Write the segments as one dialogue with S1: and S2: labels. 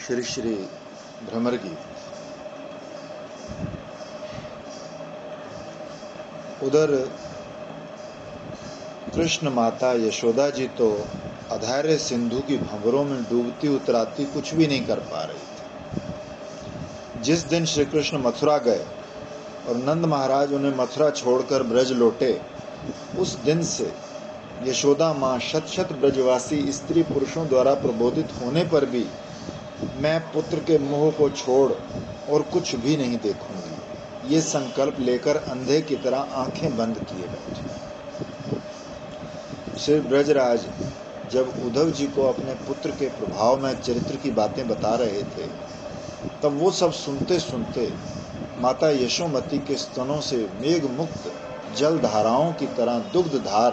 S1: श्री श्री भ्रमर गीत। उधर कृष्ण माता यशोदा जी तो अधैर्य सिंधु की भंवरों में डूबती उतराती कुछ भी नहीं कर पा रही थी। जिस दिन श्री कृष्ण मथुरा गए और नंद महाराज उन्हें मथुरा छोड़कर ब्रज लौटे, उस दिन से यशोदा माँ शत शत ब्रजवासी स्त्री पुरुषों द्वारा प्रबोधित होने पर भी मैं पुत्र के मोह को छोड़ और कुछ भी नहीं देखूंगी, ये संकल्प लेकर अंधे की तरह आंखें बंद किए बैठे। श्री ब्रजराज जब उद्धव जी को अपने पुत्र के प्रभाव में चरित्र की बातें बता रहे थे, तब वो सब सुनते सुनते माता यशोमती के स्तनों से मेघ मुक्त जल धाराओं की तरह दुग्ध धार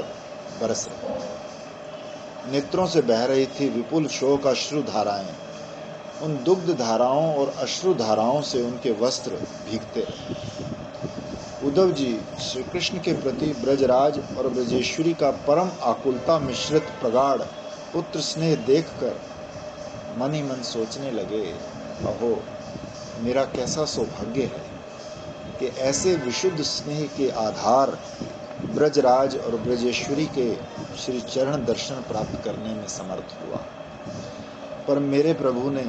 S1: बरस रही। नेत्रों से बह रही थी विपुल शोक अश्रु धाराएं। उन दुग्ध धाराओं और अश्रु धाराओं से उनके वस्त्र भीगते रहे। उद्धव जी श्री कृष्ण के प्रति ब्रजराज और ब्रजेश्वरी का परम आकुलता मिश्रित प्रगाढ़ पुत्र स्नेह देखकर मन ही मन सोचने लगे, अहो मेरा कैसा सौभाग्य है कि ऐसे विशुद्ध स्नेह के आधार ब्रजराज और ब्रजेश्वरी के श्री चरण दर्शन प्राप्त करने में समर्थ हुआ। पर मेरे प्रभु ने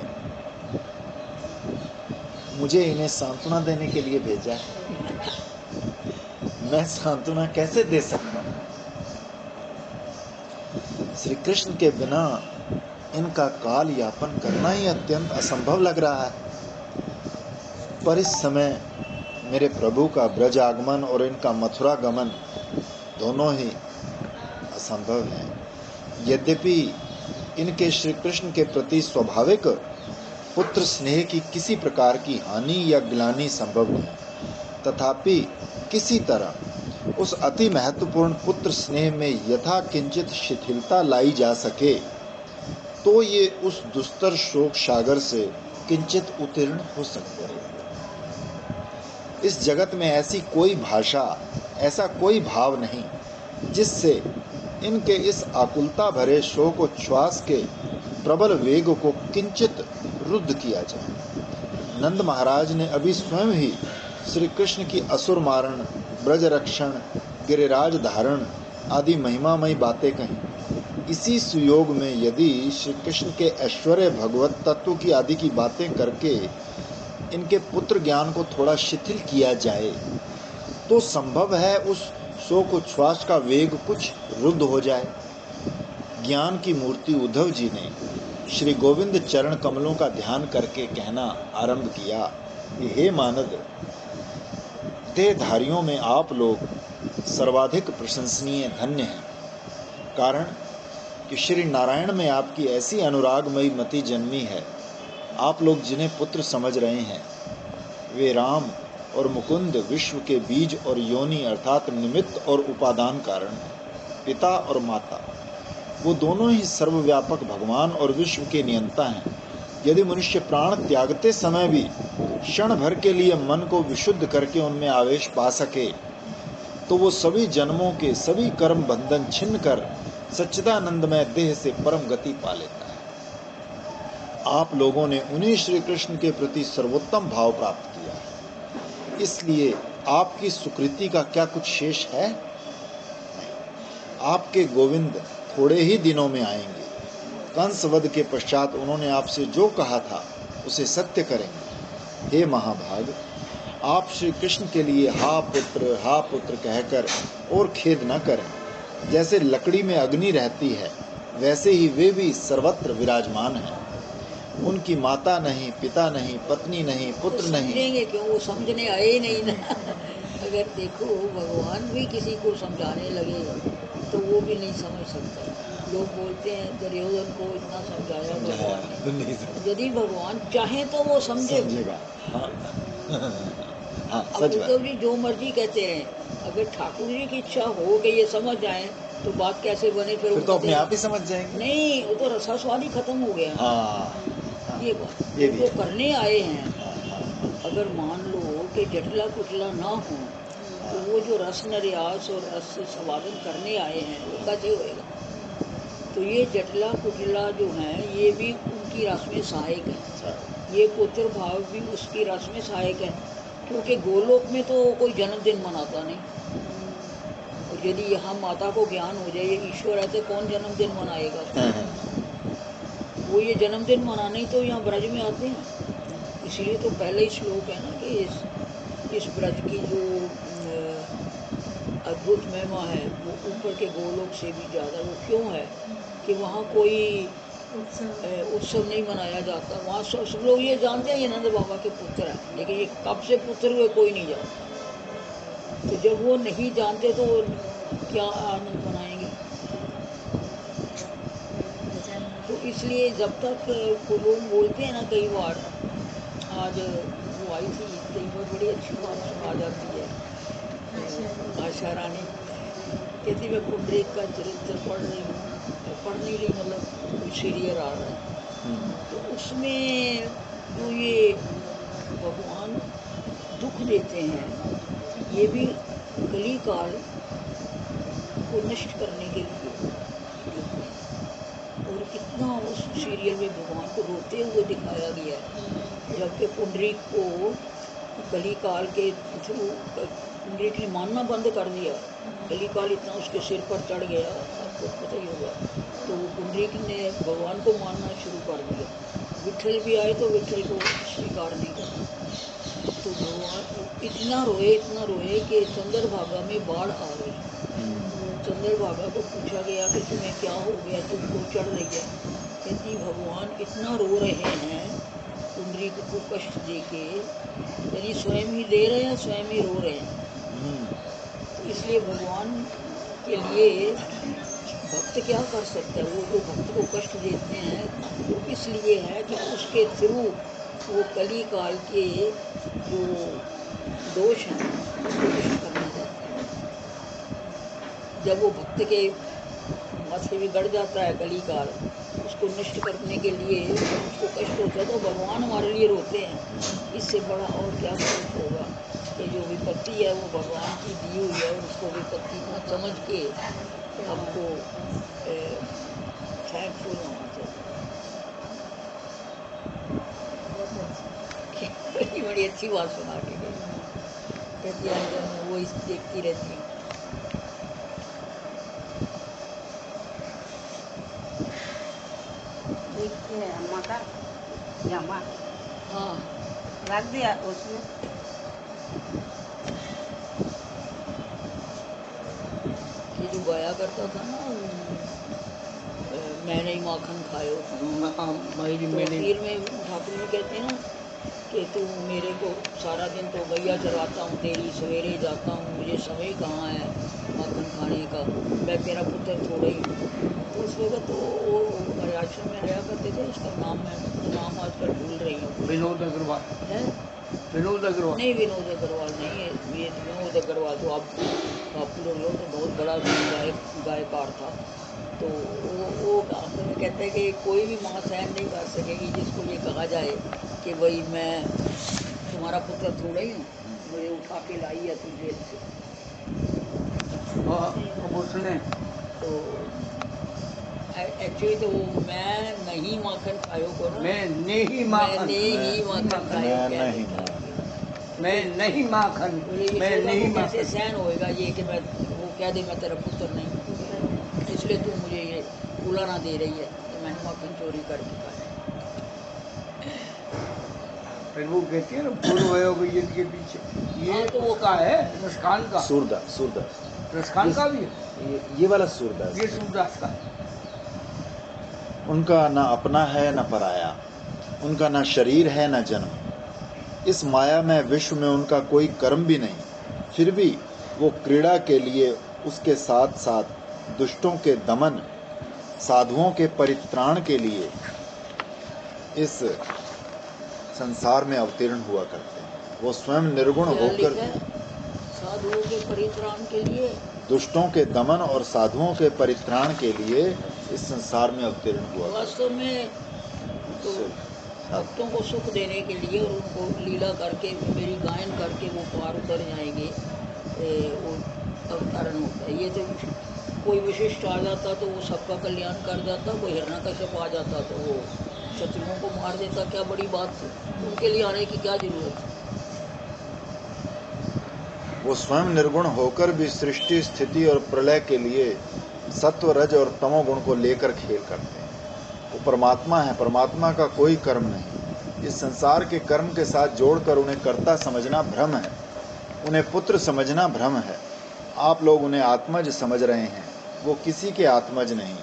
S1: मुझे इन्हें सांत्वना देने के लिए भेजा है। मैं सांत्वना कैसे दे सकता हूँ? श्री कृष्ण के बिना इनका काल यापन करना ही अत्यंत असंभव लग रहा है। पर इस समय मेरे प्रभु का ब्रज आगमन और इनका मथुरा गमन दोनों ही असंभव है। यद्यपि इनके श्री कृष्ण के प्रति स्वाभाविक पुत्र स्नेह की किसी प्रकार की हानि या ग्लानि संभव नहीं, तथापि किसी तरह उस अति महत्वपूर्ण पुत्र स्नेह में यथा किंचित शिथिलता लाई जा सके तो ये उस दुस्तर शोक सागर से किंचित उत्तीर्ण हो सकते हैं। इस जगत में ऐसी कोई भाषा, ऐसा कोई भाव नहीं जिससे इनके इस आकुलता भरे शोक उच्छ्वास के प्रबल वेग को किंचित रुद्ध किया जाए। नंद महाराज ने अभी स्वयं ही श्री कृष्ण की असुर मारण, ब्रज रक्षण, गिरिराज धारण आदि महिमामयी बातें कहीं। इसी सुयोग में यदि श्री कृष्ण के ऐश्वर्य, भगवत तत्व की आदि की बातें करके इनके पुत्र ज्ञान को थोड़ा शिथिल किया जाए तो संभव है उस शोक उच्छ्वास का वेग कुछ रुद्ध हो जाए। ज्ञान की मूर्ति उद्धव जी ने श्री गोविंद चरण कमलों का ध्यान करके कहना आरंभ किया, हे मानद, देहधारियों में आप लोग सर्वाधिक प्रशंसनीय धन्य हैं। कारण कि श्री नारायण में आपकी ऐसी अनुरागमयी मति जन्मी है। आप लोग जिन्हें पुत्र समझ रहे हैं वे राम और मुकुंद विश्व के बीज और योनि अर्थात निमित्त और उपादान कारण है। पिता और माता वो दोनों ही सर्वव्यापक भगवान और विश्व के नियंता हैं। यदि मनुष्य प्राण त्यागते समय भी क्षण भर के लिए मन को विशुद्ध करके उनमें आवेश पा सके तो वो सभी जन्मों के सभी कर्म बंधन छिन्न कर सच्चिदानंदमय देह से परम गति पा लेता है। आप लोगों ने उन्हीं श्री कृष्ण के प्रति सर्वोत्तम भाव प्राप्त किया है, इसलिए आपकी सुकृति का क्या कुछ शेष है? आपके गोविंद थोड़े ही दिनों में आएंगे। कंस वध के पश्चात उन्होंने आपसे जो कहा था उसे सत्य करेंगे। हे महाभाग, आप श्री कृष्ण के लिए हा पुत्र कहकर और खेद न करें। जैसे लकड़ी में अग्नि रहती है वैसे ही वे भी सर्वत्र विराजमान हैं। उनकी माता नहीं, पिता नहीं, पत्नी नहीं, पुत्र नहीं।
S2: क्यों? वो समझने आए नहीं ना। अगर देखो भगवान भी किसी को समझाने लगे तो वो भी नहीं समझ सकता। लोग बोलते हैं दुर्योधन को इतना समझाया भगवान ने। यदि भगवान चाहे तो वो समझेगा। अब उद्धव जी जो मर्जी कहते रहे, अगर ठाकुर जी की इच्छा हो कि ये समझ जाए तो बात कैसे बने? फिर
S1: तो अपने आप ही समझ जाएंगे।
S2: नहीं, वो तो रसास्वाद ही खत्म हो गया। ये बात ये वो करने आए हैं। अगर मान लो कि जटला कुचला ना हो तो वो जो रस नरियास और रस स्वादन करने आए हैं वो कैसे होएगा? तो ये जटला कुचला जो है ये भी उसकी रस में सहायक है, ये पुत्र भाव भी उसकी रस में सहायक है। क्योंकि गोलोक में तो कोई जन्मदिन मनाता नहीं, और यदि यहाँ माता को ज्ञान हो जाए ये ईश्वर है तो कौन जन्मदिन मनाएगा? वो ये जन्मदिन मनाने ही तो यहाँ ब्रज में आते हैं। इसलिए तो पहले ही श्लोक है ना कि इस ब्रज की जो अद्भुत महिमा है वो ऊपर के गोलोक से भी ज़्यादा। वो क्यों है कि वहाँ कोई उत्सव नहीं मनाया जाता। वहाँ सब लोग ये जानते हैं ये नंद बाबा के पुत्र हैं, लेकिन ये कब से पुत्र हुए कोई नहीं जानता। तो जब वो नहीं जानते तो क्या आनंद मनाएंगे? तो इसलिए जब तक वो लोग बोलते हैं ना, कई बार आज वो आई थी, कई बार बड़ी अच्छी बात सुना जाती है। आशा रानी कहती मैं पुंडरीक का चरित्र पढ़ रही हूँ, पढ़ नहीं रही मतलब कोई सीरियल आ रहा है, तो उसमें जो ये भगवान दुख देते हैं ये भी कली काल को नष्ट करने के लिए देते हैं। और कितना उस सीरियल में भगवान को रोते हुए दिखाया गया है, जबकि पुंडरीक को कली काल के थ्रू पुंडरीक ने मानना बंद कर दिया। कली काल इतना उसके सिर पर चढ़ गया, आपको पता ही होगा, तो वो पुंडरीक ने भगवान को मानना शुरू कर दिया। विठल भी आए तो विठल को स्वीकार नहीं करना। तो भगवान इतना रोए कि चंद्रभागा में बाढ़ आ गई। चंद्रभागा को पूछा गया कि तुम्हें क्या हो गया, तुमको चढ़ रही है? कहती भगवान इतना रो रहे हैं पुंडरीक को कष्ट दे के, यानी स्वयं ही दे रहे हैं स्वयं ही रो रहे हैं। तो इसलिए भगवान के लिए भक्त क्या कर सकता है? वो जो भक्त को कष्ट देते हैं वो इसलिए है कि उसके थ्रू वो कली काल के जो दोष हैं उसको नष्ट करना चाहते हैं। जब वो भक्त के माथे में गड़ जाता है कली काल, उसको नष्ट करने के लिए उसको कष्ट होता है तो भगवान हमारे लिए रोते हैं। इससे बड़ा और क्या सुख होगा कि जो विपत्ति है वो भगवान की दी हुई है, और उसको विपत्ति को समझ के हमको थैंकफुल होना चाहिए। बड़ी बड़ी अच्छी बात सुना के गई। कहती है मैं वो इस देखती रहती हूँ।
S3: देखिए अम्मा का जामा
S2: हाँ
S3: रख दिया उसमें।
S2: ये जो गाया करता था ना मैंने ही माखन खायो, तो आखिर में ठाकुर जी कहते हैं ना कि तू मेरे को सारा दिन तो गैया चराता हूँ तेरी, सवेरे जाता हूँ, मुझे समय कहाँ है माखन खाने का, मैं तेरा पुत्र थोड़ा ही हूँ। तो उस वक्त तो वो आश्रम में रहा करते थे, उसका नाम आजकल भूल रही हूँ।
S4: विनोद अग्रवाल
S2: है
S4: विनोद अग्रवाल
S2: नहीं, विनोद अग्रवाल नहीं है। ये विनोद अग्रवाल तो आप पॉपुलर हो तो बहुत बड़ा गायकार था। तो वो आखिर में कहते हैं कि कोई भी माँ सहन नहीं कर सकेगी जिसको ये कहा जाए कि भाई मैं तुम्हारा पुत्र थोड़ा ही हूँ, मुझे उठा के लाई है तू जेल से।
S4: अब उसने
S2: तो एक्चुअली तो वो मैं नहीं माखन खायो को ना,
S4: मैंने ही माखन
S2: मैंने ही माखन खायो कह
S1: नहीं
S2: देता है।
S4: मैं नहीं माखन
S2: बोले
S4: मैं
S2: यशोदा
S4: नहीं
S2: को कैसे
S4: माखन
S2: सहन होएगा ये कि मैं वो कह दे मैं तेरा पुत्र नहीं हूँ, इसलिए तू मुझे ये बुलाना दे रही है कि मैंने माखन चोरी करके खाया।
S4: फिर वो कहती है ना पूर्व योग के पीछे ये
S2: हाँ, तो वो
S4: उसका है रसखान का
S1: सूरदास
S4: रसखान का भी है
S1: ये वाला सूरदास
S4: ये सूरदास का
S1: उनका ना अपना है न पराया, उनका ना शरीर है न जन्म, इस मायामय विश्व में उनका कोई कर्म भी नहीं, फिर भी वो क्रीड़ा के लिए उसके साथ साथ दुष्टों के दमन, साधुओं के परित्राण के लिए इस संसार में अवतीर्ण हुआ करते हैं। वो स्वयं निर्गुण
S2: क्या
S1: होकर
S2: लिखा है? साधुओं के परित्राण के लिए,
S1: दुष्टों के दमन और साधुओं के परित्राण के लिए इस संसार में अवतीर्ण हुआ करते
S2: वास्तव में तो
S1: हैं।
S2: भक्तों को सुख देने के लिए और उनको लीला करके मेरी गायन करके वो पार उतर जाएंगे, वो अवतरण होता है। ये तो कोई विशिष्ट आ जाता तो वो सबका कल्याण कर जाता, कोई हिरण्यकश्यप आ जाता तो वो शत्रुओं को मार देता, क्या बड़ी बात थी, उनके लिए आने की क्या जरूरत है।
S1: वो स्वयं निर्गुण होकर भी सृष्टि, स्थिति और प्रलय के लिए सत्व, रज और तमोगुण को लेकर खेल करते हैं। वो परमात्मा है, परमात्मा का कोई कर्म नहीं। इस संसार के कर्म के साथ जोड़कर उन्हें कर्ता समझना भ्रम है, उन्हें पुत्र समझना भ्रम है। आप लोग उन्हें आत्मज समझ रहे हैं, वो किसी के आत्मज नहीं,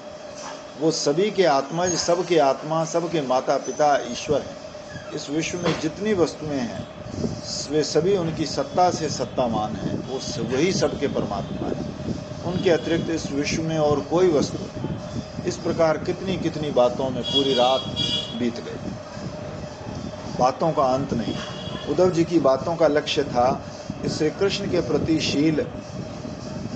S1: वो सभी के आत्मज, सबके आत्मा, सबके माता पिता ईश्वर हैं। इस विश्व में जितनी वस्तुएं हैं वे सभी उनकी सत्ता से सत्तावान हैं, वो वही सबके परमात्मा है। उनके अतिरिक्त इस विश्व में और कोई वस्तु नहीं। इस प्रकार कितनी कितनी बातों में पूरी रात बीत गई, बातों का अंत नहीं। उद्धव जी की बातों का लक्ष्य था कि श्री कृष्ण के प्रति शील,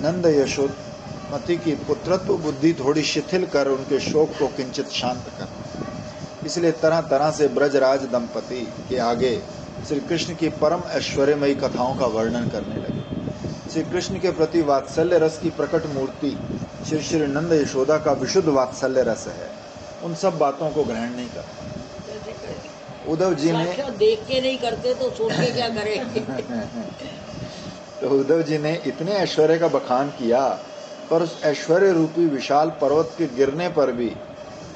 S1: नंद यशोमती की पुत्रत्व बुद्धि थोड़ी शिथिल कर उनके शोक को किंचित शांत कर। इसलिए तरह तरह से ब्रजराज दंपति के आगे श्री कृष्ण की परम ऐश्वर्यमयी कथाओं का वर्णन करने लगे। श्री कृष्ण के प्रति वात्सल्य रस की प्रकट मूर्ति श्री श्री नंद यशोदा का विशुद्ध वात्सल्य रस है। उन सब बातों को ग्रहण नहीं करता। उद्धव जी ने
S2: साक्षात देख के नहीं करते तो सोच के क्या करेंगे।
S1: तो उद्धव जी ने इतने ऐश्वर्य का बखान किया, पर उस ऐश्वर्य रूपी विशाल पर्वत के गिरने पर भी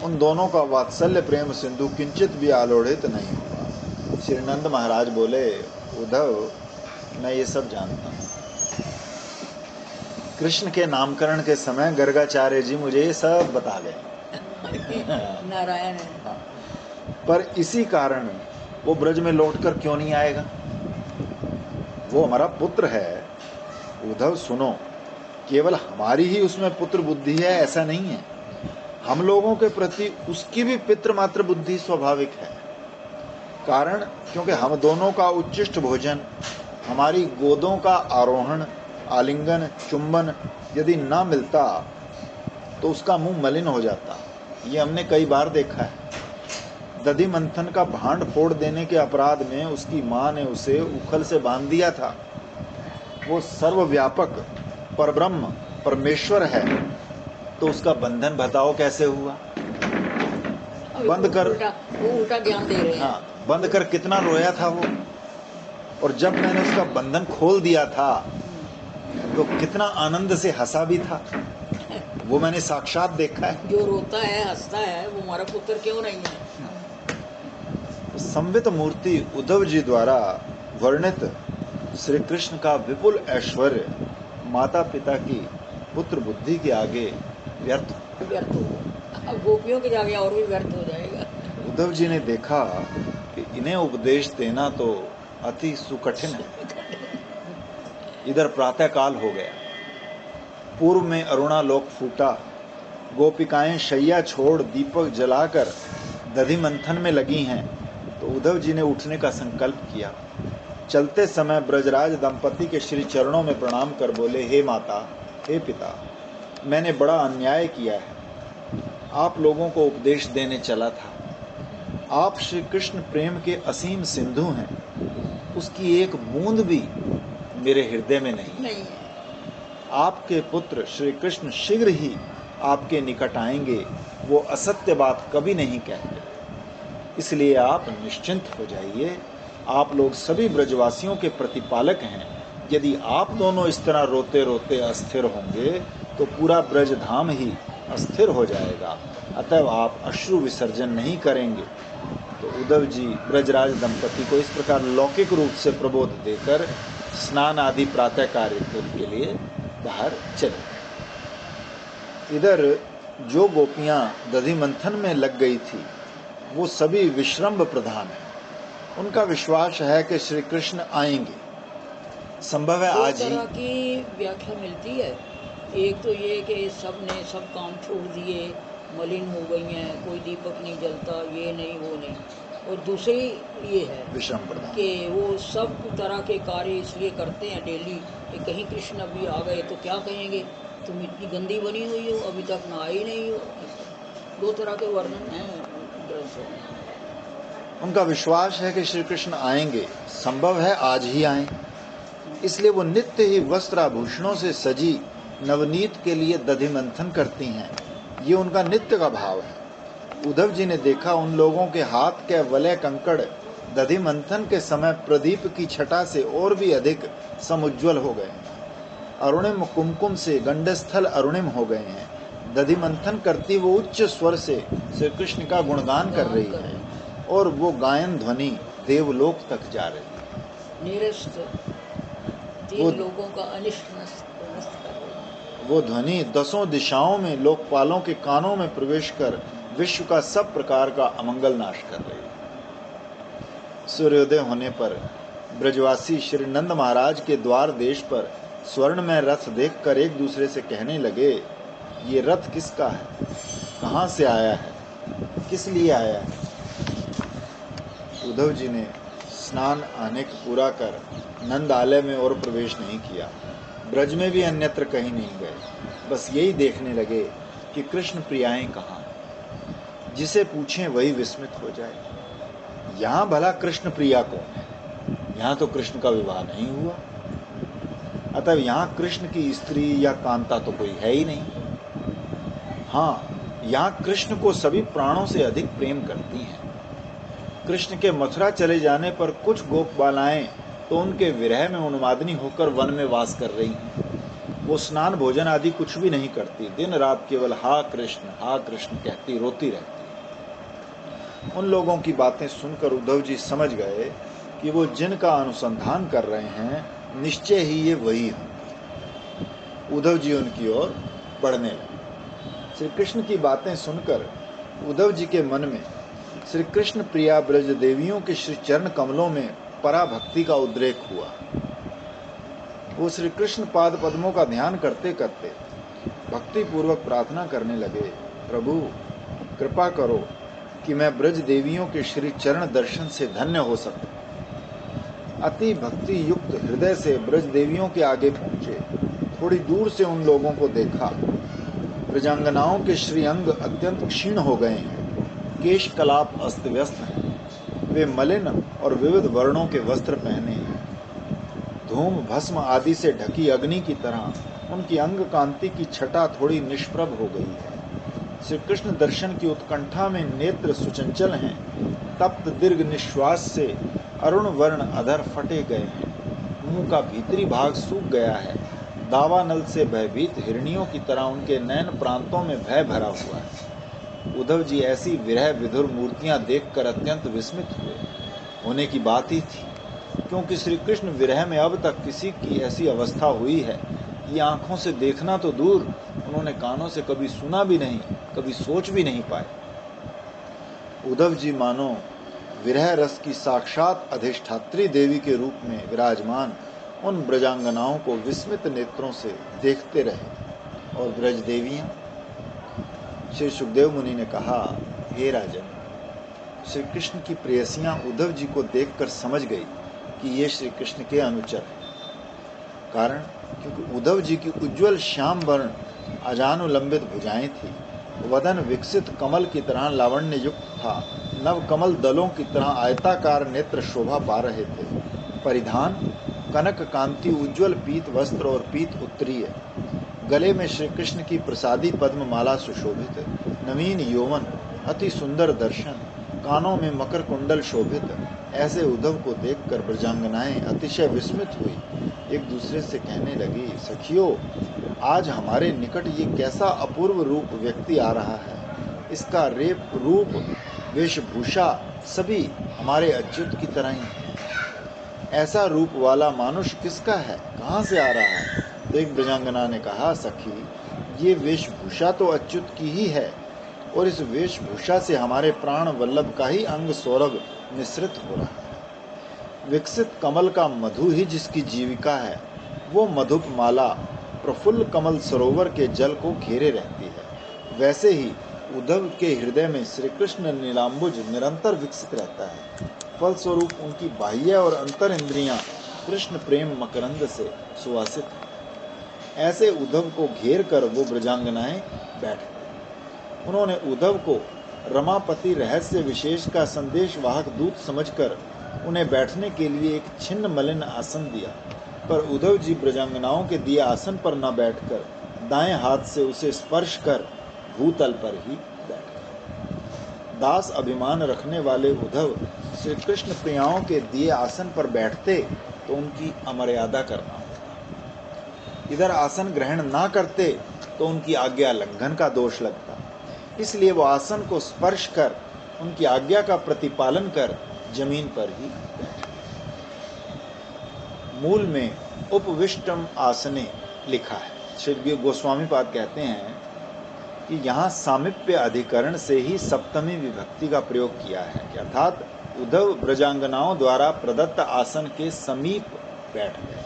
S1: उन दोनों का वात्सल्य प्रेम सिंधु किंचित भी आलोड़ित नहीं हुआ। श्री नंद महाराज बोले, उद्धव मैं ये सब जानता हूँ, कृष्ण के नामकरण के समय गर्गाचार्य जी मुझे ये सब बता गए।
S2: नारायण है।
S1: पर इसी कारण वो ब्रज में लौटकर क्यों नहीं आएगा? वो हमारा पुत्र है। उद्धव सुनो, केवल हमारी ही उसमें पुत्र बुद्धि है ऐसा नहीं है, हम लोगों के प्रति उसकी भी पितृमात्र बुद्धि स्वाभाविक है। कारण क्योंकि हम दोनों का उच्चिष्ट भोजन, हमारी गोदों का आरोहण, आलिंगन, चुंबन यदि ना मिलता तो उसका मुंह मलिन हो जाता। ये हमने कई बार देखा है। दधि मंथन का भांड फोड़ देने के अपराध में उसकी मां ने उसे उखल से बांध दिया था। वो सर्वव्यापक परब्रह्म परमेश्वर है, तो उसका बंधन बताओ कैसे हुआ? बंद कर,
S2: वो उल्टा ज्ञान दे रहे हैं।
S1: हाँ, बंद कर कितना रोया था वो, और जब मैंने उसका बंधन खोल दिया था तो कितना आनंद से हंसा भी था। वो मैंने साक्षात देखा है।
S2: जो रोता है हंसता है वो हमारा पुत्र क्यों नहीं है?
S1: संवित मूर्ति उद्धव जी द्वारा वर्णित श्री कृष्ण का विपुल ऐश्वर्य माता पिता की पुत्र बुद्धि के आगे व्यर्थ
S2: हो। अब गोपियों के जाके और भी व्यर्थ हो जाएगा।
S1: उद्धव जी ने देखा कि इन्हें उपदेश देना तो अति सुकठिन है। इधर प्रातः काल हो गया, पूर्व में अरुणालोक फूटा, गोपिकाएं शैया छोड़ दीपक जलाकर दधि मंथन में लगी हैं। तो उद्धव जी ने उठने का संकल्प किया। चलते समय ब्रजराज दंपति के श्री चरणों में प्रणाम कर बोले, हे माता, हे पिता, मैंने बड़ा अन्याय किया है। आप लोगों को उपदेश देने चला था। आप श्री कृष्ण प्रेम के असीम सिंधु हैं, उसकी एक बूंद भी मेरे हृदय में नहीं है। आपके पुत्र श्री कृष्ण शीघ्र ही आपके निकट आएंगे, वो असत्य बात कभी नहीं कहते। इसलिए आप निश्चिंत हो जाइए। आप लोग सभी ब्रजवासियों के प्रतिपालक हैं। यदि आप दोनों इस तरह रोते रोते अस्थिर होंगे तो पूरा ब्रजधाम ही अस्थिर हो जाएगा। अतः आप अश्रु विसर्जन नहीं करेंगे। तो उद्धव जी ब्रजराज दंपति को इस प्रकार लौकिक रूप से प्रबोध देकर स्नान आदि प्रातः कार्य के लिए बाहर चले। इधर जो गोपियां दधि मंथन में लग गई थी वो सभी विश्रम्भ प्रधान हैं। उनका विश्वास है कि श्री कृष्ण आएंगे। संभव है आज ही।
S2: दो तरह की व्याख्या मिलती है। एक तो ये कि सब ने सब काम छोड़ दिए, मलिन हो गई हैं, कोई दीपक नहीं जलता, ये नहीं वो नहीं। और दूसरी ये है
S1: विश्रम प्रधान
S2: कि वो सब तरह के कार्य इसलिए करते हैं डेली कि कहीं कृष्ण अभी आ गए तो क्या कहेंगे, तुम इतनी गंदी बनी हुई हो, अभी तक नहाए ही नहीं हो। दो तरह के वर्णन हैं ग्रंथों में।
S1: उनका विश्वास है कि श्री कृष्ण आएंगे। संभव है आज ही आए। इसलिए वो नित्य ही वस्त्र आभूषणों से सजी नवनीत के लिए दधि मंथन करती हैं। ये उनका नित्य का भाव है। उद्धव जी ने देखा उन लोगों के हाथ के वलय कंकड़ दधि मंथन के समय प्रदीप की छटा से और भी अधिक समुज्वल हो गए। अरुणिम कुमकुम से गंडस्थल अरुणिम हो गए हैं। दधि मंथन करती वो उच्च स्वर से श्री कृष्ण का गुणगान कर रही है और वो गायन ध्वनि देवलोक तक जा रही है।
S2: निरस्त
S1: वो
S2: 3 लोगों का अनिष्ट नष्ट कर रही है।
S1: वो ध्वनि 10 दिशाओं में लोकपालों के कानों में प्रवेश कर विश्व का सब प्रकार का अमंगल नाश कर रही है। सूर्योदय होने पर ब्रजवासी श्री नंद महाराज के द्वार देश पर स्वर्ण में रथ देखकर एक दूसरे से कहने लगे, ये रथ किसका है, कहाँ से आया है, किस लिए आया है। उद्धव जी ने स्नान आनेक पूरा कर नंदालय में और प्रवेश नहीं किया। ब्रज में भी अन्यत्र कहीं नहीं गए। बस यही देखने लगे कि कृष्ण प्रियाएं कहाँ हैं। जिसे पूछें वही विस्मित हो जाए। यहाँ भला कृष्ण प्रिया कौन है? यहाँ तो कृष्ण का विवाह नहीं हुआ, अतः यहाँ कृष्ण की स्त्री या कांता तो कोई है ही नहीं। हाँ, यहाँ कृष्ण को सभी प्राणों से अधिक प्रेम करती हैं। कृष्ण के मथुरा चले जाने पर कुछ गोपबालाएं तो उनके विरह में उन्मादिनी होकर वन में वास कर रही हैं। वो स्नान भोजन आदि कुछ भी नहीं करती, दिन रात केवल हा कृष्ण कहती रोती रहती। उन लोगों की बातें सुनकर उद्धव जी समझ गए कि वो जिनका अनुसंधान कर रहे हैं निश्चय ही ये वही होंगे। उद्धव जी उनकी ओर बढ़ने लगे। श्री कृष्ण की बातें सुनकर उद्धव जी के मन में श्री कृष्ण प्रिया ब्रज देवियों के श्री चरण कमलों में पराभक्ति का उद्रेक हुआ। वो श्री कृष्ण पाद पद्मों का ध्यान करते करते भक्ति पूर्वक प्रार्थना करने लगे, प्रभु कृपा करो कि मैं ब्रज देवियों के श्री चरण दर्शन से धन्य हो सकूं। अति भक्ति युक्त हृदय से ब्रज देवियों के आगे पहुंचे। थोड़ी दूर से उन लोगों को देखा। ब्रजांगनाओं के श्री अंग अत्यंत क्षीण हो गए हैं। केश कलाप अस्त व्यस्त हैं। वे मलिन और विविध वर्णों के वस्त्र पहने हैं। धूम भस्म आदि से ढकी अग्नि की तरह उनकी अंग कांति की छटा थोड़ी निष्प्रभ हो गई है। श्री कृष्ण दर्शन की उत्कंठा में नेत्र सुचंचल हैं। तप्त दीर्घ निश्वास से अरुण वर्ण अधर फटे गए हैं। मुंह का भीतरी भाग सूख गया है। दावानल से भयभीत हिरनियों की तरह उनके नयन प्रांतों में भय भरा हुआ है। उद्धव जी ऐसी विरह विधुर मूर्तियां देखकर अत्यंत विस्मित हुए। होने की बात ही थी, क्योंकि श्री कृष्ण विरह में अब तक किसी की ऐसी अवस्था हुई है कि आंखों से देखना तो दूर, उन्होंने कानों से कभी सुना भी नहीं, कभी सोच भी नहीं पाए। उद्धव जी मानो विरह रस की साक्षात अधिष्ठात्री देवी के रूप में विराजमान उन ब्रजांगनाओं को विस्मित नेत्रों से देखते रहे। और ब्रज देवियां, श्री सुखदेव मुनि ने कहा, हे राजन, श्री कृष्ण की प्रेयसियां उद्धव जी को देखकर समझ गई कि ये श्री कृष्ण के अनुचर हैं। कारण क्योंकि उद्धव जी की उज्ज्वल श्याम वर्ण अजानुलंबित भुजाएं थी। वदन विकसित कमल की तरह लावण्य युक्त था। नव कमल दलों की तरह आयताकार नेत्र शोभा पा रहे थे। परिधान कनक कांति उज्ज्वल पीत वस्त्र और पीत उत्तरीय। गले में श्री कृष्ण की प्रसादी पद्ममाला सुशोभित। नवीन यौवन, अति सुंदर दर्शन। कानों में मकर कुंडल शोभित। ऐसे उद्धव को देखकर ब्रजांगनाएं अतिशय विस्मित हुई। एक दूसरे से कहने लगी, सखियों, आज हमारे निकट ये कैसा अपूर्व रूप व्यक्ति आ रहा है। इसका रेप रूप वेशभूषा सभी हमारे अच्युत की तरह ही है। ऐसा रूप वाला मानुष किसका है, कहाँ से आ रहा है? तो एक ब्रजांगना ने कहा, सखी, ये वेशभूषा तो अच्युत की ही है और इस वेशभूषा से हमारे प्राण वल्लभ का ही अंग सौरभ मिश्रित हो रहा है। विकसित कमल का मधु ही जिसकी जीविका है, वो मधुप माला प्रफुल्ल कमल सरोवर के जल को घेरे रहती है। वैसे ही उद्धव के हृदय में श्री कृष्ण नीलांबुज निरंतर विकसित रहता है। फलस्वरूप उनकी बाह्य और अंतर इंद्रियां कृष्ण प्रेम मकरंद से सुवासित हैं। ऐसे उद्धव को घेर कर वो ब्रजांगनाएं बैठ गई। उन्होंने उद्धव को रमापति रहस्य विशेष का संदेशवाहक दूत समझकर उन्हें बैठने के लिए एक छिन्न मलिन आसन दिया, पर उद्धव जी ब्रजांगनाओं के दिए आसन पर न बैठकर दाएं हाथ से उसे स्पर्श कर भूतल पर ही बैठ गए। दास अभिमान रखने वाले उद्धव श्री कृष्ण प्रियाओं के दिए आसन पर बैठते तो उनकी अमर्यादा करना होता, इधर आसन ग्रहण ना करते तो उनकी आज्ञा लंघन का दोष लगता। इसलिए वो आसन को स्पर्श कर उनकी आज्ञा का प्रतिपालन कर जमीन पर ही बैठे। मूल में उपविष्टम आसने लिखा है। श्री गोस्वामी पाद कहते हैं कि यहाँ सामीप्य अधिकरण से ही सप्तमी विभक्ति का प्रयोग किया है, अर्थात उद्धव ब्रजांगनाओं द्वारा प्रदत्त आसन के समीप बैठ गए।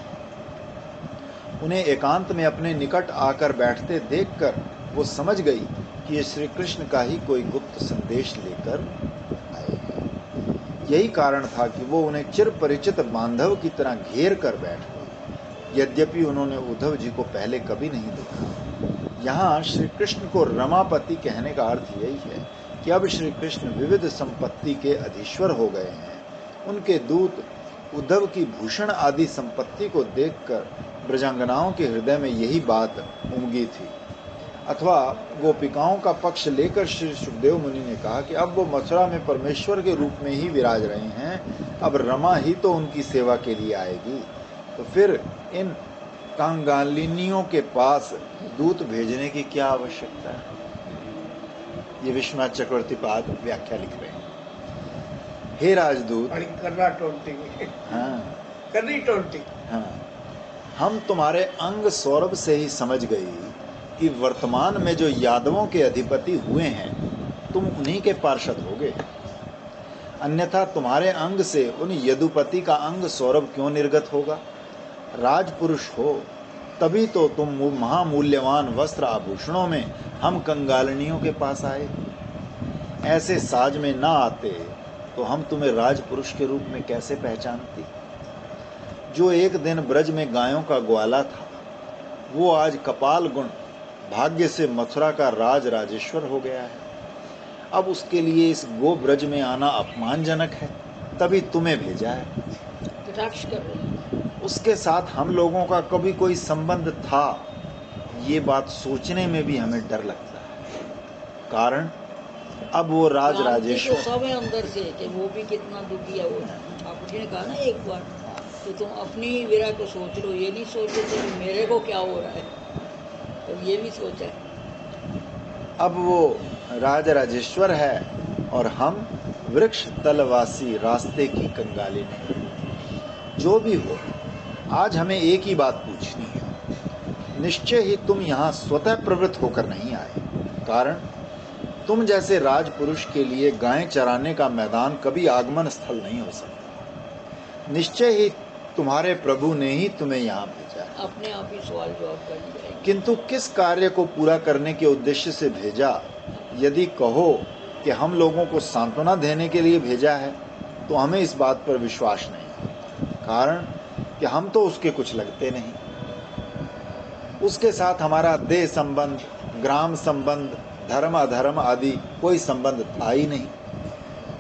S1: उन्हें एकांत में अपने निकट आकर बैठते देखकर वो समझ गई कि ये श्री कृष्ण का ही कोई गुप्त संदेश लेकर आए हैं। यही कारण था कि वो उन्हें चिर परिचित बांधव की तरह घेर कर बैठ गई, यद्यपि उन्होंने उद्धव जी को पहले कभी नहीं देखा। यहाँ श्री कृष्ण को रमापति कहने का अर्थ यही है कि अब श्री कृष्ण विविध संपत्ति के अधीश्वर हो गए हैं। उनके दूत उद्धव की भूषण आदि संपत्ति को देखकर ब्रजांगनाओं के हृदय में यही बात उमगी थी। अथवा गोपिकाओं का पक्ष लेकर श्री सुखदेव मुनि ने कहा कि अब वो मथुरा में परमेश्वर के रूप में ही विराज रहे हैं, अब रमा ही तो उनकी सेवा के लिए आएगी, तो फिर इन कांगालिनियों के पास दूत भेजने की क्या आवश्यकता है। ये विश्वनाथ चक्रवर्ती पाद व्याख्या लिख रहे हैं। हे राजदूत, हाँ, हम तुम्हारे अंग सौरभ से ही समझ गई कि वर्तमान में जो यादवों के अधिपति हुए हैं तुम उन्हीं के पार्षद होगे, अन्यथा तुम्हारे अंग से उन यदुपति का अंग सौरभ क्यों निर्गत होगा। राजपुरुष हो तभी तो तुम महामूल्यवान वस्त्र आभूषणों में हम कंगालिनियों के पास आए। ऐसे साज में ना आते तो हम तुम्हें राजपुरुष के रूप में कैसे पहचानती। जो एक दिन ब्रज में गायों का ग्वाला था वो आज कपाल गुण भाग्य से मथुरा का राज राजेश्वर हो गया है। अब उसके लिए इस गो ब्रज में आना अपमानजनक है, तभी तुम्हें भेजा है।
S2: कटाक्ष कर रहे हैं।
S1: उसके साथ हम लोगों का कभी कोई संबंध था, ये बात सोचने में भी हमें डर लगता है। कारण अब वो राज राजेश्वर
S2: तो सब है अंदर से कि वो भी कितना दुखी है। वो आपने कहा ना एक बार, तो तुम अपनी विरा को सोच लो, ये नहीं सोचो तो मेरे को क्या हो रहा है, तो ये भी सोचा है।
S1: अब वो राज राजेश्वर है और हम वृक्ष तलवासी रास्ते की कंगालिनी। जो भी हो, आज हमें एक ही बात पूछनी है। निश्चय ही तुम यहाँ स्वतः प्रवृत्त होकर नहीं आए, कारण तुम जैसे राजपुरुष के लिए गायें चराने का मैदान कभी आगमन स्थल नहीं हो सकता। निश्चय ही तुम्हारे प्रभु ने ही तुम्हें यहाँ भेजा है।
S2: अपने आप ही सवाल जवाब कर लिया।
S1: किंतु किस कार्य को पूरा करने के उद्देश्य से भेजा। यदि कहो कि हम लोगों को सांत्वना देने के लिए भेजा है तो हमें इस बात पर विश्वास नहीं, कारण कि हम तो उसके कुछ लगते नहीं। उसके साथ हमारा देह संबंध, ग्राम संबंध, धर्म अधर्म आदि कोई संबंध था ही नहीं।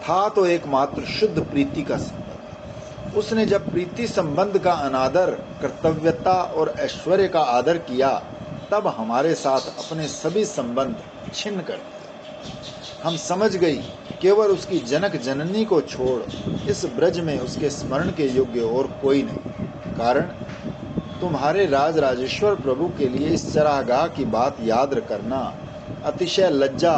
S1: था तो एकमात्र शुद्ध प्रीति का संबंध। उसने जब प्रीति संबंध का अनादर, कर्तव्यता और ऐश्वर्य का आदर किया, तब हमारे साथ अपने सभी संबंध छिन्न कर दिए। हम समझ गई केवल उसकी जनक जननी को छोड़ इस ब्रज में उसके स्मरण के योग्य और कोई नहीं। कारण तुम्हारे राज राजेश्वर प्रभु के लिए इस चरागाह की बात याद करना अतिशय लज्जा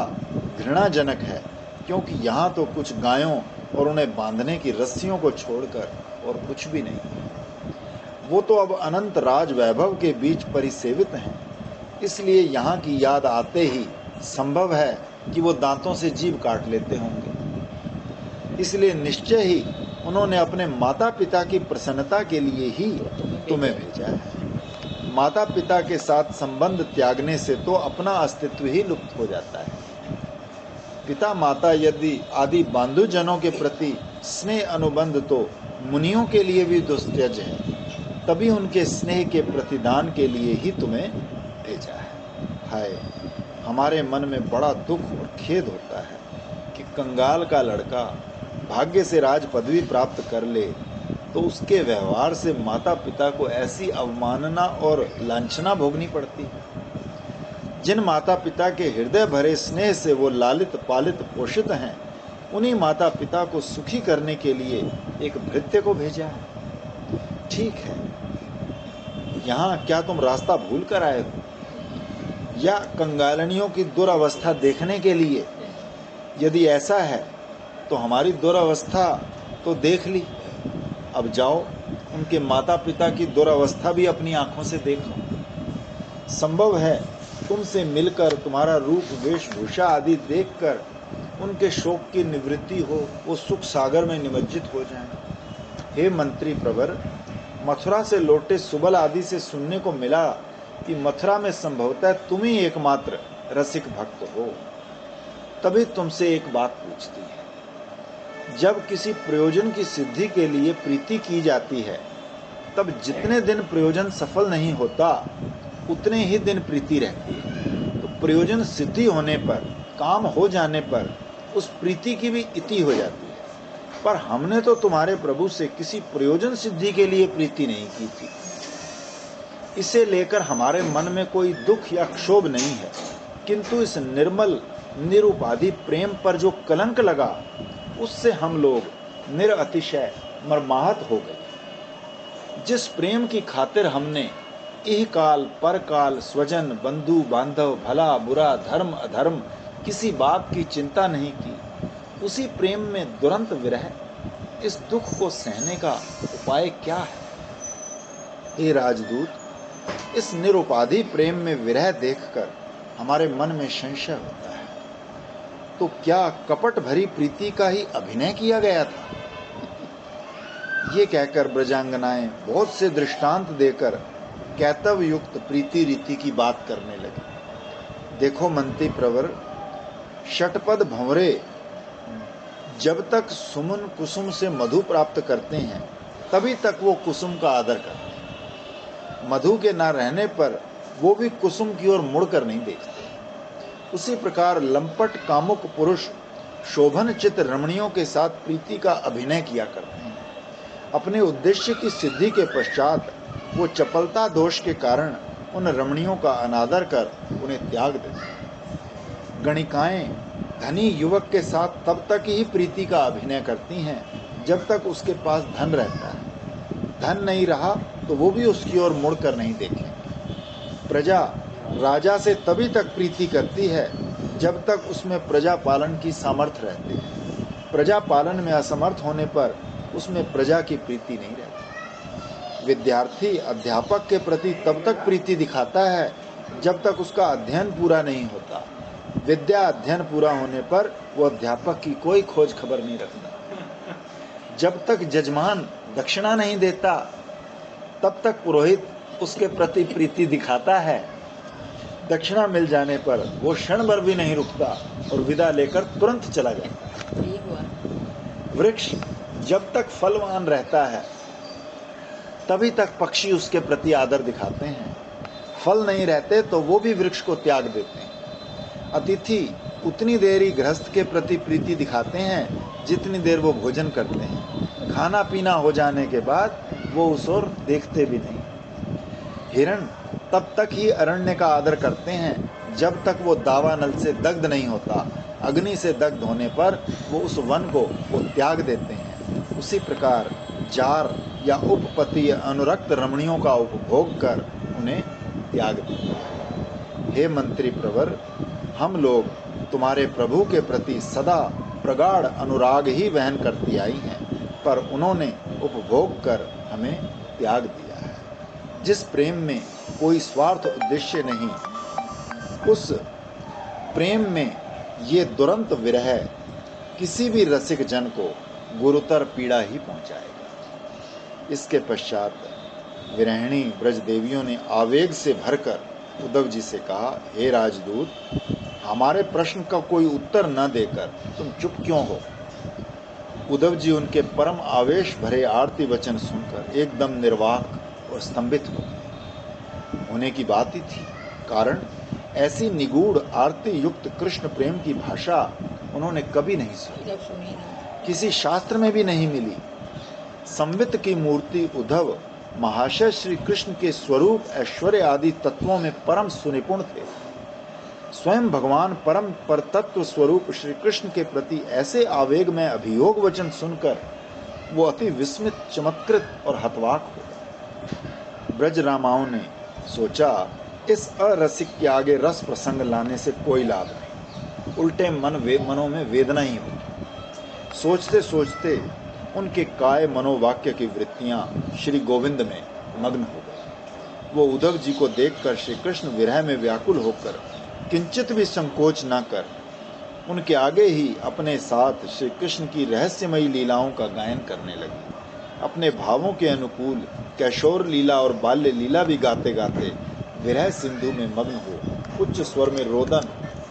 S1: घृणाजनक है, क्योंकि यहाँ तो कुछ गायों और उन्हें बांधने की रस्सियों को छोड़कर और कुछ भी नहीं। वो तो अब अनंत राज वैभव के बीच परिसेवित हैं, इसलिए यहाँ की याद आते ही संभव है कि वो दांतों से जीभ काट लेते होंगे। इसलिए निश्चय ही उन्होंने अपने माता पिता की प्रसन्नता के लिए ही तुम्हें भेजा है। माता पिता के साथ संबंध त्यागने से तो अपना अस्तित्व ही लुप्त हो जाता है। पिता माता यदि आदि बंधुजनों के प्रति स्नेह अनुबंध तो मुनियों के लिए भी दुस्त्यज है, तभी उनके स्नेह के प्रतिदान के लिए ही तुम्हें भेजा है। हाय, हमारे मन में बड़ा दुख और खेद होता है कि कंगाल का लड़का भाग्य से राज पदवी प्राप्त कर ले तो उसके व्यवहार से माता पिता को ऐसी अवमानना और लांछना भोगनी पड़ती। जिन माता पिता के हृदय भरे स्नेह से वो लालित पालित पोषित हैं, उन्हीं माता पिता को सुखी करने के लिए एक भृत्य को भेजा है। ठीक है, यहाँ क्या तुम रास्ता भूल कर आए हो, या कंगालिनियों की दुरावस्था देखने के लिए? यदि ऐसा है तो हमारी दुरावस्था तो देख ली, अब जाओ उनके माता पिता की दुरावस्था भी अपनी आंखों से देखो। संभव है तुमसे मिलकर, तुम्हारा रूप वेशभूषा आदि देखकर उनके शोक की निवृत्ति हो, वो सुख सागर में निमज्जित हो जाएं। हे मंत्री प्रवर, मथुरा से लौटे सुबल आदि से सुनने को मिला कि मथुरा में संभवतः तुम ही एकमात्र रसिक भक्त हो। तभी तुमसे एक बात पूछती है, जब किसी प्रयोजन की सिद्धि के लिए प्रीति की जाती है, तब जितने दिन प्रयोजन सफल नहीं होता उतने ही दिन प्रीति रहती है। तो प्रयोजन सिद्धि होने पर, काम हो जाने पर उस प्रीति की भी इति हो जाती है। पर हमने तो तुम्हारे प्रभु से किसी प्रयोजन सिद्धि के लिए प्रीति नहीं की थी। इसे लेकर हमारे मन में कोई दुख या क्षोभ नहीं है, किंतु इस निर्मल निरुपाधि प्रेम पर जो कलंक लगा, उससे हम लोग निरअतिशय मर्माहत हो गए। जिस प्रेम की खातिर हमने इह काल पर काल स्वजन बंधु बांधव भला बुरा धर्म अधर्म किसी बात की चिंता नहीं की, उसी प्रेम में दुरंत विरह, इस दुख को सहने का उपाय क्या है? हे राजदूत, इस निरुपाधि प्रेम में विरह देखकर हमारे मन में संशय होता है। तो क्या कपट भरी प्रीति का ही अभिनय किया गया था? ये कहकर ब्रजांगनाएं बहुत से दृष्टांत देकर कैतव युक्त प्रीति रीति की बात करने लगी। देखो मंत्री प्रवर, षटपद भंवरे जब तक सुमन कुसुम से मधु प्राप्त करते हैं, तभी तक वो कुसुम का आदर करते हैं। मधु के ना रहने पर वो भी कुसुम की ओर मुड़कर नहीं देखते। उसी प्रकार लंपट कामुक पुरुष शोभन चित रमणियों के साथ प्रीति का अभिनय किया करते हैं। अपने उद्देश्य की सिद्धि के पश्चात वो चपलता दोष के कारण उन रमणियों का अनादर कर उन्हें त्याग देते हैं। गणिकाएं धनी युवक के साथ तब तक ही प्रीति का अभिनय करती हैं जब तक उसके पास धन रहता है। धन नहीं रहा तो वो भी उसकी ओर मुड़कर नहीं देखें। प्रजा राजा से तभी तक प्रीति करती है जब तक उसमें प्रजा पालन की सामर्थ्य रहती है। प्रजा पालन में असमर्थ होने पर उसमें प्रजा की प्रीति नहीं रहती। विद्यार्थी अध्यापक के प्रति तब तक प्रीति दिखाता है जब तक उसका अध्ययन पूरा नहीं होता। विद्या अध्ययन पूरा होने पर वो अध्यापक की कोई खोज खबर नहीं रखता। जब तक जजमान दक्षिणा नहीं देता तब तक पुरोहित उसके प्रति प्रीति दिखाता है। दक्षिणा मिल जाने पर वो क्षण भर भी नहीं रुकता और विदा लेकर तुरंत चला जाता है। वृक्ष जब तक फलवान रहता है तभी तक पक्षी उसके प्रति आदर दिखाते हैं। फल नहीं रहते तो वो भी वृक्ष को त्याग देते हैं। अतिथि उतनी देर ही गृहस्थ के प्रति प्रीति दिखाते हैं जितनी देर वो भोजन करते हैं। खाना पीना हो जाने के बाद वो उस ओर देखते भी नहीं। हिरण तब तक ही अरण्य का आदर करते हैं जब तक वो दावानल से दग्ध नहीं होता। अग्नि से दग्ध होने पर वो उस वन को वो त्याग देते हैं। उसी प्रकार जार या उपपति अनुरक्त रमणियों का उपभोग कर उन्हें त्याग देते हैं। हे मंत्री प्रवर, हम लोग तुम्हारे प्रभु के प्रति सदा प्रगाढ़ अनुराग ही वहन करती आई हैं, पर उन्होंने उपभोग कर हमें त्याग दिया है। जिस प्रेम में कोई स्वार्थ उद्देश्य नहीं, उस प्रेम में ये दुरंत विरह किसी भी रसिक जन को गुरुतर पीड़ा ही पहुंचाएगा। इसके पश्चात विरहिणी ब्रज देवियों ने आवेग से भरकर उद्धव जी से कहा, हे राजदूत, हमारे प्रश्न का कोई उत्तर न देकर तुम चुप क्यों हो? उद्धव जी उनके परम आवेश भरे आरती वचन सुनकर एकदम निर्वाक और स्तंभित हो गए। होने की बात ही थी, कारण ऐसी निगूढ़ आरती युक्त कृष्ण प्रेम की भाषा उन्होंने कभी नहीं सुनी, किसी शास्त्र में भी नहीं मिली। संवित की मूर्ति उद्धव महाशय श्री कृष्ण के स्वरूप ऐश्वर्य आदि तत्वों में परम सुनिपुण थे। स्वयं भगवान परम परतत्व स्वरूप श्री कृष्ण के प्रति ऐसे आवेग में अभियोग वचन सुनकर वो अति विस्मित, चमत्कृत और हतवाक हो। ब्रज रामाओं ने सोचा, इस अरसिक के आगे रस प्रसंग लाने से कोई लाभ नहीं, उल्टे मनों में वेदना ही होगी। सोचते सोचते उनके काय मनोवाक्य की वृत्तियां श्री गोविंद में मग्न हो गई। वो उद्धव जी को देखकर श्री कृष्ण विरह में व्याकुल होकर किंचित भी संकोच न कर उनके आगे ही अपने साथ श्री कृष्ण की रहस्यमयी लीलाओं का गायन करने लगी। अपने भावों के अनुकूल कैशोर लीला और बाल्य लीला भी गाते गाते विरह सिंधु में मग्न हो उच्च स्वर में रोदन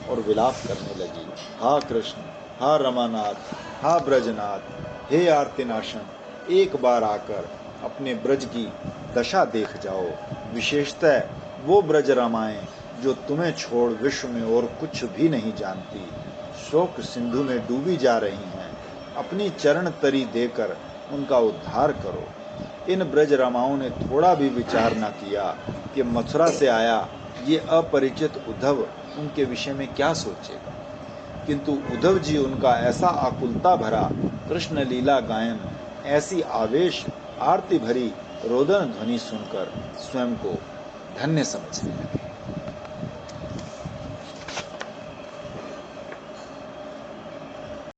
S1: और विलाप करने लगी। हा कृष्ण, हा रमानाथ, हा ब्रजनाथ, हे आर्तिनाशन, एक बार आकर अपने ब्रज की दशा देख जाओ। विशेषतः वो ब्रज रमाएं जो तुम्हें छोड़ विश्व में और कुछ भी नहीं जानती, शोक सिंधु में डूबी जा रही हैं। अपनी चरण तरी देकर उनका उद्धार करो। इन ब्रज रमाओं ने थोड़ा भी विचार न किया कि मथुरा से आया ये अपरिचित उद्धव उनके विषय में क्या सोचेगा, किंतु उद्धव जी उनका ऐसा आकुलता भरा कृष्ण लीला गायन, ऐसी आवेश आरती भरी रोदन ध्वनि सुनकर स्वयं को धन्य समझने लगे।